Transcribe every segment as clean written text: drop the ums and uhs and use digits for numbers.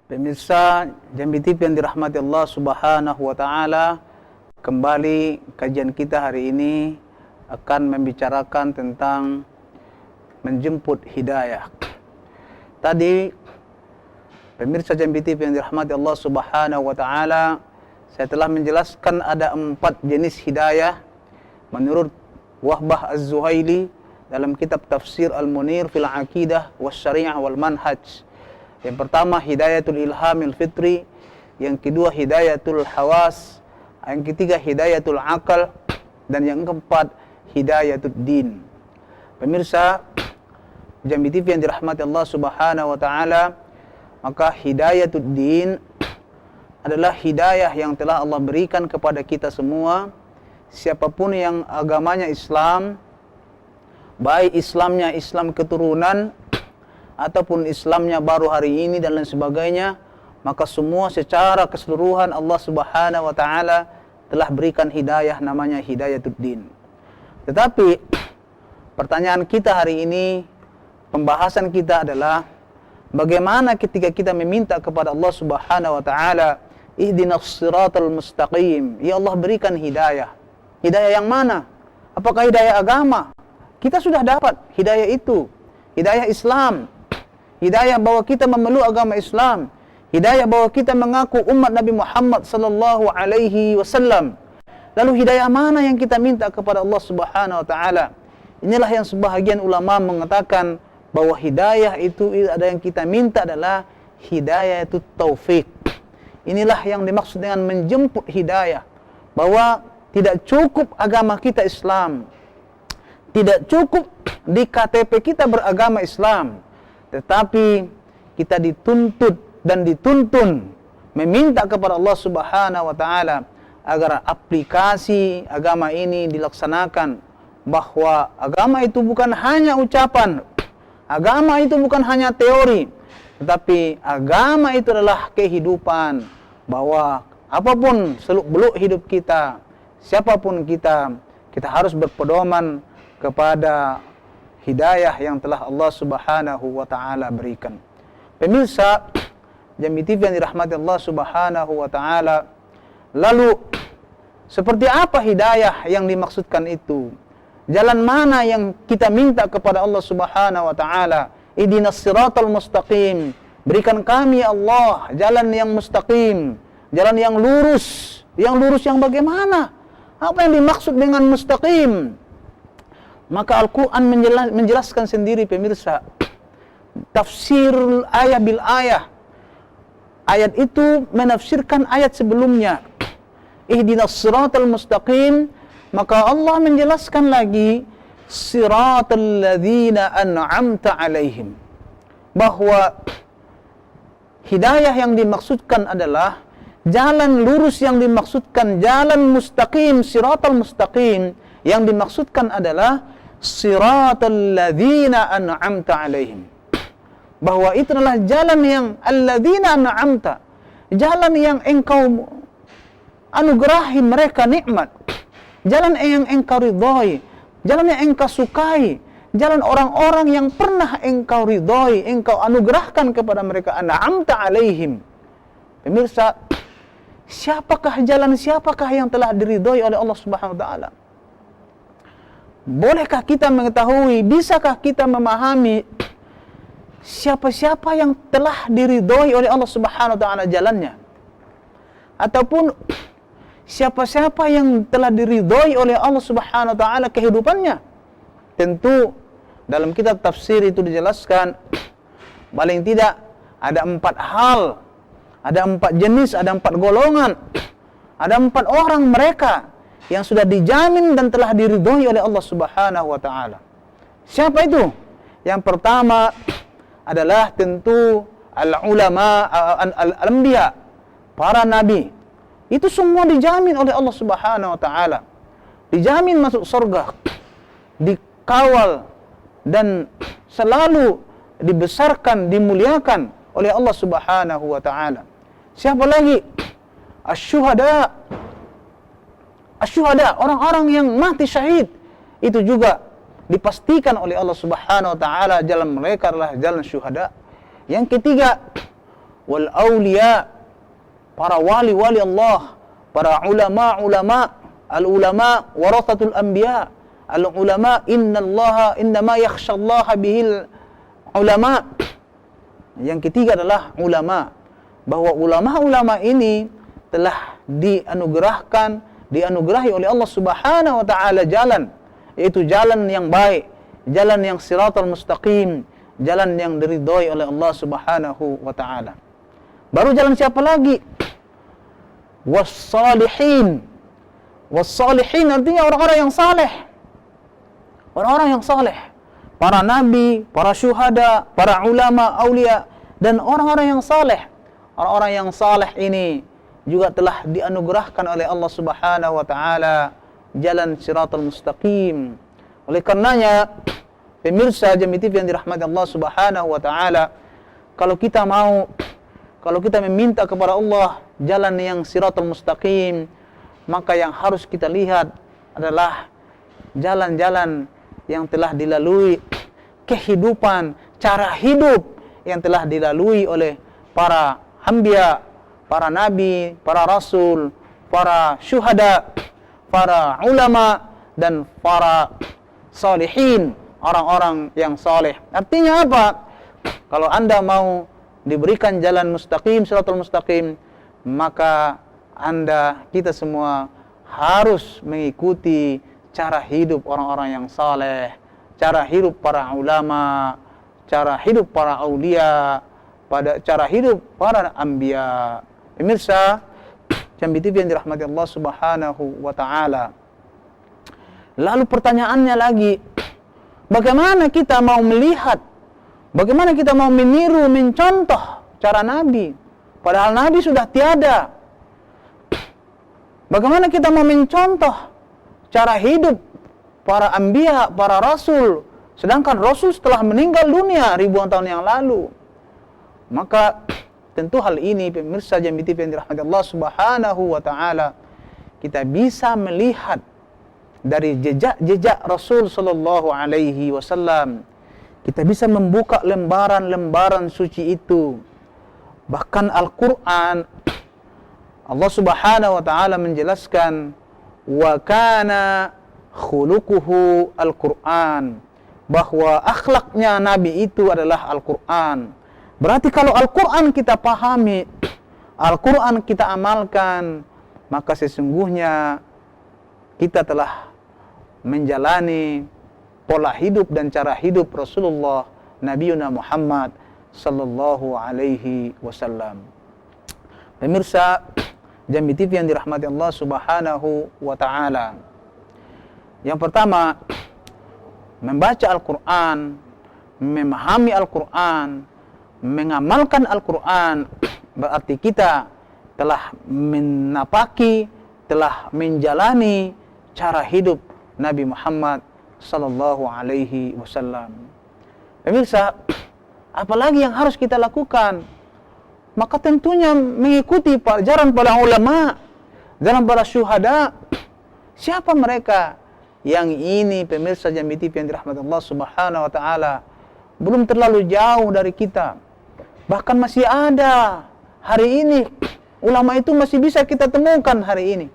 Pemirsa Jambi TV yang dirahmati Allah Subhanahu wa taala, kembali kajian kita hari ini akan membicarakan tentang menjemput hidayah. Tadi pemirsa Jambi TV yang dirahmati Allah Subhanahu wa taala, saya telah menjelaskan ada 4 jenis hidayah menurut Wahbah Az-Zuhaili dalam kitab Tafsir Al-Munir fil Aqidah was-Syariah wal Manhaj. Yang pertama hidayatul ilhamil fitri, yang kedua hidayatul hawas, yang ketiga hidayatul akal, dan yang keempat hidayatul din. Pemirsa Jambi TV yang dirahmati Allah Subhanahu wa taala, maka hidayatul din adalah hidayah yang telah Allah berikan kepada kita semua. Siapapun yang agamanya Islam, baik Islamnya Islam keturunan ataupun Islamnya baru hari ini dan lain sebagainya, maka semua secara keseluruhan Allah Subhanahu wa taala telah berikan hidayah, namanya hidayatul din. Tetapi pertanyaan kita hari ini, pembahasan kita adalah bagaimana ketika kita meminta kepada Allah Subhanahu wa taala, ihdinas siratal mustaqim, ya Allah berikan hidayah. Hidayah yang mana? Apakah hidayah agama? Kita sudah dapat hidayah itu, hidayah Islam, hidayah bahwa kita memeluk agama Islam, hidayah bahwa kita mengaku umat Nabi Muhammad sallallahu alaihi wasallam. Lalu hidayah mana yang kita minta kepada Allah Subhanahu wa taala? Inilah yang sebahagian ulama mengatakan bahwa hidayah itu ada yang kita minta adalah hidayah itu taufik. Inilah yang dimaksud dengan menjemput hidayah, bahwa tidak cukup agama kita Islam, tidak cukup di KTP kita beragama Islam, tetapi kita dituntut dan dituntun meminta kepada Allah Subhanahu wa taala agar aplikasi agama ini dilaksanakan, bahwa agama itu bukan hanya ucapan, agama itu bukan hanya teori, tetapi agama itu adalah kehidupan, bahwa apapun seluk-beluk hidup kita, siapapun kita harus berpedoman kepada hidayah yang telah Allah Subhanahu wa taala berikan. Pemirsa Jambi TV yang dirahmati Allah Subhanahu wa taala, lalu seperti apa hidayah yang dimaksudkan itu? Jalan mana yang kita minta kepada Allah Subhanahu wa taala? Ihdinas siratal mustaqim, berikan kami ya Allah jalan yang mustaqim, jalan yang lurus. Yang lurus yang bagaimana? Apa yang dimaksud dengan mustaqim? Maka Al-Quran menjelaskan sendiri pemirsa. Tafsir ayat bil ayah. Ayat itu menafsirkan ayat sebelumnya. Ihdinas siratal mustaqim. Maka Allah menjelaskan lagi siratal ladzina an'amta alaihim, bahwa hidayah yang dimaksudkan adalah jalan lurus, yang dimaksudkan jalan mustaqim, siratal mustaqim, yang dimaksudkan adalah siratal ladzina an'amta alaihim, bahwa itu adalah jalan yang alladzina an'amta, jalan yang engkau anugerahi mereka nikmat, jalan yang engkau ridhoi, jalan yang engkau sukai, jalan orang-orang yang pernah engkau ridhoi, engkau anugerahkan kepada mereka, an'amta alaihim. Pemirsa, siapakah yang telah diridhoi oleh Allah Subhanahu wa taala? Bolehkah kita mengetahui, bisakah kita memahami siapa-siapa yang telah diridhoi oleh Allah Subhanahu wa taala jalannya? Ataupun siapa-siapa yang telah diridhoi oleh Allah Subhanahu wa taala kehidupannya? Tentu dalam kitab tafsir itu dijelaskan paling tidak ada 4 hal, ada 4 jenis, ada 4 golongan, ada 4 orang mereka yang sudah dijamin dan telah diridhoi oleh Allah Subhanahu wa taala. Siapa itu? Yang pertama adalah tentu al-ulama, al-anbiya, para nabi. Itu semua dijamin oleh Allah Subhanahu wa taala. Dijamin masuk surga, dikawal dan selalu dibesarkan, dimuliakan oleh Allah Subhanahu wa taala. Siapa lagi? Asy-syuhada. Asy-syuhada, orang-orang yang mati syahid, itu juga dipastikan oleh Allah Subhanahu wa taala jalan mereka adalah jalan syuhada. Yang ketiga, wal auliya, para wali-wali Allah, para ulama-ulama, al-ulama warathatul anbiya, al-ulama innama yakhshallaha bihil ulama. Yang ketiga adalah ulama, bahwa ulama-ulama ini telah dianugerahi oleh Allah Subhanahu wa taala jalan, yaitu jalan yang baik, jalan yang siratal mustaqim, jalan yang diridhoi oleh Allah Subhanahu wa taala. Baru jalan siapa lagi? Was-salihin. Was-salihin artinya orang-orang yang saleh. Orang-orang yang saleh. Para nabi, para syuhada, para ulama, aulia, dan orang-orang yang saleh. Orang-orang yang saleh ini juga telah dianugerahkan oleh Allah Subhanahu wa taala jalan siratal mustaqim. Oleh karenanya, pemirsa Jambi TV yang dirahmati Allah Subhanahu wa taala, kalau kita meminta kepada Allah jalan yang siratal mustaqim, maka yang harus kita lihat adalah jalan-jalan yang telah dilalui, kehidupan, cara hidup yang telah dilalui oleh para anbiya, para nabi, para rasul, para syuhada, para ulama, dan para salihin, orang-orang yang saleh. Artinya apa? Kalau Anda mau diberikan jalan mustaqim, siratal mustaqim, maka kita semua harus mengikuti cara hidup orang-orang yang saleh, cara hidup para ulama, cara hidup para aulia, cara hidup para anbiya. Pemirsa Jambi TV yang dirahmati Allah Subhanahu wa taala. Lalu pertanyaannya lagi, bagaimana kita mau melihat, bagaimana kita mau meniru, mencontoh cara Nabi, padahal Nabi sudah tiada? Bagaimana kita mau mencontoh cara hidup para anbiya, para rasul, sedangkan rasul setelah meninggal dunia ribuan tahun yang lalu? Maka tentu hal ini, pemirsa Jambi TV yang dirahmati Allah Subhanahu wa taala, kita bisa melihat dari jejak-jejak Rasul sallallahu alaihi wasallam. Kita bisa membuka lembaran-lembaran suci itu. Bahkan Al-Qur'an, Allah Subhanahu wa taala menjelaskan, wa kana khuluquhu Al-Qur'an, bahwa akhlaknya Nabi itu adalah Al-Qur'an. Berarti kalau Al-Quran kita pahami, Al-Quran kita amalkan, maka sesungguhnya kita telah menjalani pola hidup dan cara hidup Rasulullah Nabiuna Muhammad sallallahu alaihi wasallam. Pemirsa Jambi TV yang dirahmati Allah Subhanahu wa taala. Yang pertama, membaca Al-Quran, memahami Al-Quran, mengamalkan Al-Quran, berarti kita telah menapaki, telah menjalani cara hidup Nabi Muhammad sallallahu alaihi wasallam. Pemirsa, apalagi yang harus kita lakukan? Maka tentunya mengikuti jalan para ulama, jalan para syuhada. Siapa mereka? Yang ini, pemirsa Jambi TV yang dirahmati Allah Subhanahu wa taala, belum terlalu jauh dari kita. Bahkan masih ada hari ini, ulama itu masih bisa kita temukan hari ini.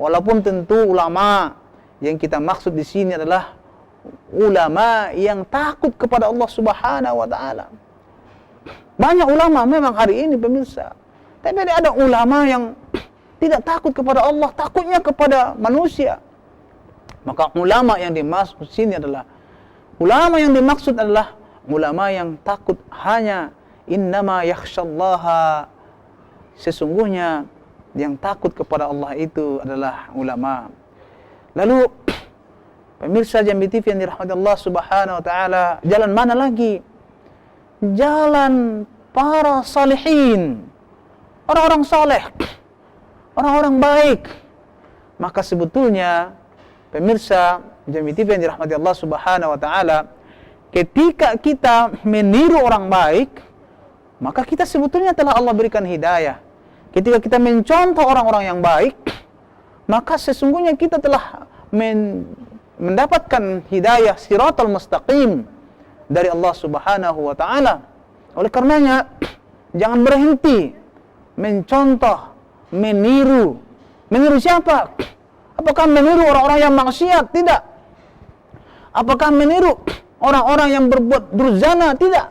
Walaupun tentu ulama yang kita maksud di sini adalah ulama yang takut kepada Allah Subhanahu wa taala. Banyak ulama memang hari ini, pemirsa, tapi ada ulama yang tidak takut kepada Allah, takutnya kepada manusia. Maka ulama yang dimaksud sini adalah ulama yang takut hanya innama yakhshallaha, sesungguhnya yang takut kepada Allah itu adalah ulama. Lalu pemirsa Jambi TV yang dirahmati Allah Subhanahu wa taala, jalan mana lagi? Jalan para salihin, orang-orang saleh, orang-orang baik. Maka sebetulnya pemirsa Jambi TV yang dirahmati Allah Subhanahu wa taala, ketika kita meniru orang baik, maka kita sebetulnya telah Allah berikan hidayah. Ketika kita mencontoh orang-orang yang baik, maka sesungguhnya kita telah mendapatkan hidayah siratal mustaqim dari Allah Subhanahu wa taala. Oleh karenanya, jangan berhenti mencontoh, meniru. Meniru siapa? Apakah meniru orang-orang yang maksiat? Tidak. Apakah meniru orang-orang yang berbuat durzana? Tidak.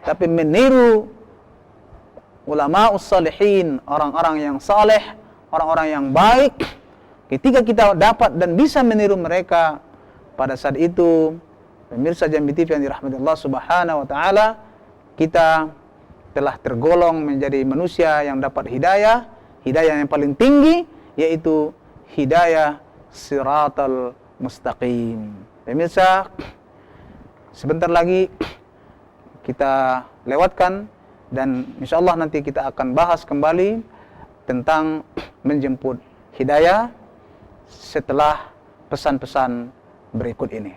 Tapi meniru ulama'us salihin, orang-orang yang saleh, orang-orang yang baik. Ketika kita dapat dan bisa meniru mereka, pada saat itu, pemirsa Jambi TV yang dirahmati Allah Subhanahu wa taala, kita telah tergolong menjadi manusia yang dapat hidayah yang paling tinggi, yaitu hidayah siratal mustaqim. Pemirsa, sebentar lagi kita lewatkan, dan insyaallah nanti kita akan bahas kembali tentang menjemput hidayah setelah pesan-pesan berikut ini.